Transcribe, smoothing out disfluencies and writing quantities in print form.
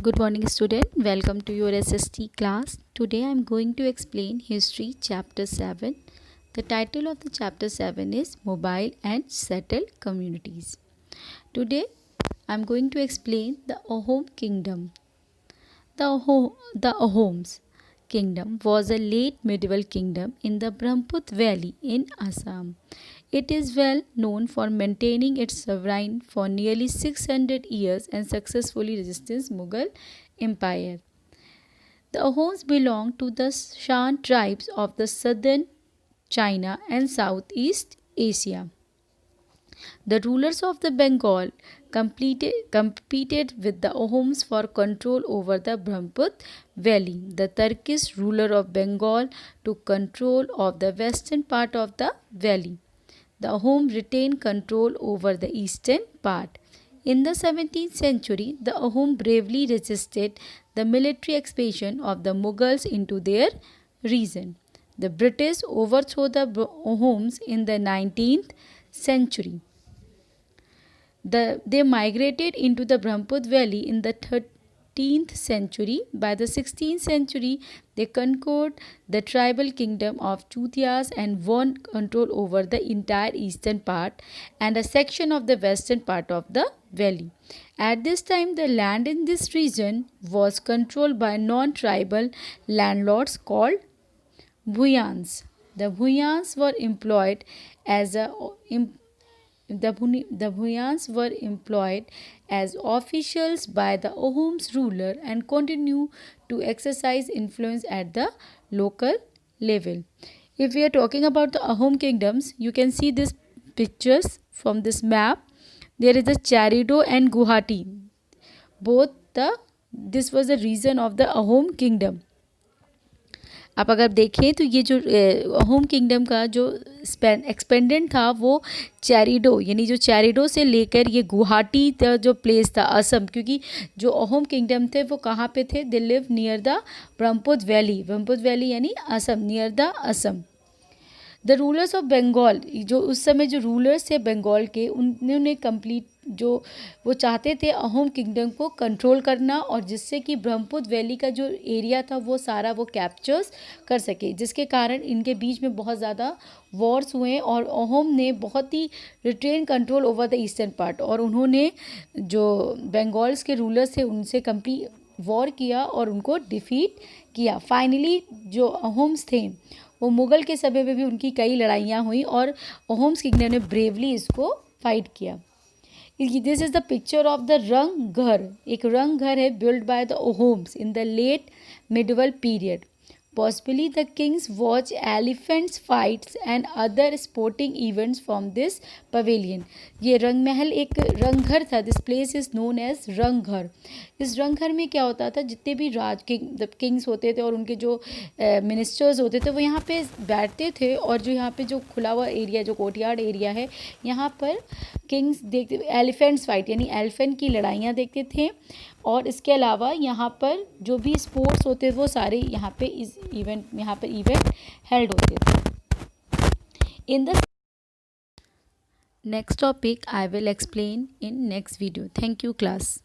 Good morning student, welcome to your SST class. Today I am going to explain history chapter 7. The title of the chapter 7 is Mobile and Settled Communities. Today I am going to explain the Ahom kingdom. The Ahoms kingdom was a late medieval kingdom in the Brahmaputra valley in Assam. It is well known for maintaining its sovereignty for nearly 600 years and successfully resisting Mughal Empire. The Ahoms belong to the Shan tribes of the southern China and Southeast Asia. The rulers of the Bengal competed with the Ahoms for control over the Brahmaputra valley. The Turkish ruler of Bengal took control of the western part of the valley. The Ahom retained control over the eastern part. In the 17th century, the Ahom bravely resisted the military expansion of the Mughals into their region. The British overthrew the Ahoms in the 19th century. They migrated into the Brahmaputra valley in the 13th century. By the 16th century, they conquered the tribal kingdom of Chutias and won control over the entire eastern part and a section of the western part of the valley. At this time, the land in this region was controlled by non-tribal landlords called Bhuyans. The Bhuyans were employed as officials by the Ahoms ruler and continue to exercise influence at the local level. If we are talking about the Ahom kingdoms, you can see these pictures from this map. There is the Charido and Guwahati. This was the region of the Ahom kingdom. आप अगर देखें तो ये जो Ahom kingdom का जो एक्सपेंडेंट था वो चैरिडो यानी जो चैरिडो से लेकर ये गुवाहाटी जो प्लेस था असम, क्योंकि जो अहोम किंगडम थे वो कहाँ पे थे? They live near the Brahmaputra valley यानी Assam, near the Assam. The rulers of Bengal, जो उस समय जो रूलर्स थे बंगाल के, उन्होंने कंप्लीट जो वो चाहते थे अहोम किंगडम को कंट्रोल करना और जिससे कि ब्रह्मपुत्र वैली का जो एरिया था वो सारा वो कैप्चर्स कर सके, जिसके कारण इनके बीच में बहुत ज़्यादा वॉर्स हुए और अहोम ने बहुत ही retain control over the eastern part और उन्होंने जो बंगाल्स के रूलर्स थे उनसे कंप्लीट वॉर किया और उनको डिफीट किया. फाइनली जो अहोम्स थे वो मुग़ल के समय में भी उनकी कई लड़ाइयाँ हुई और अहोम्स किंगडम ने ब्रेवली इसको फाइट किया. This is the picture of the Rang Ghar. एक रंग घर है build by the Ahoms in the late medieval period. Possibly the kings watch elephants fights and other sporting events from this pavilion. ये रंग महल एक रंग घर था. This place is known as रंग घर. इस रंग घर में क्या होता था? जितने भी किंग्स होते थे और उनके जो मिनिस्टर्स होते थे वो यहाँ पे बैठते थे और जो यहाँ पे जो खुला हुआ एरिया जो कोर्टयार्ड एरिया है यहाँ पर किंग्स देखते एलिफेंट्स फाइट यानी एलिफेंट की लड़ाइयाँ देखते थे और इसके अलावा यहाँ पर जो भी स्पोर्ट्स होते थे वो सारे यहाँ पे इवेंट हेल्ड होते थे. In the next topic I will explain in next video. Thank you class.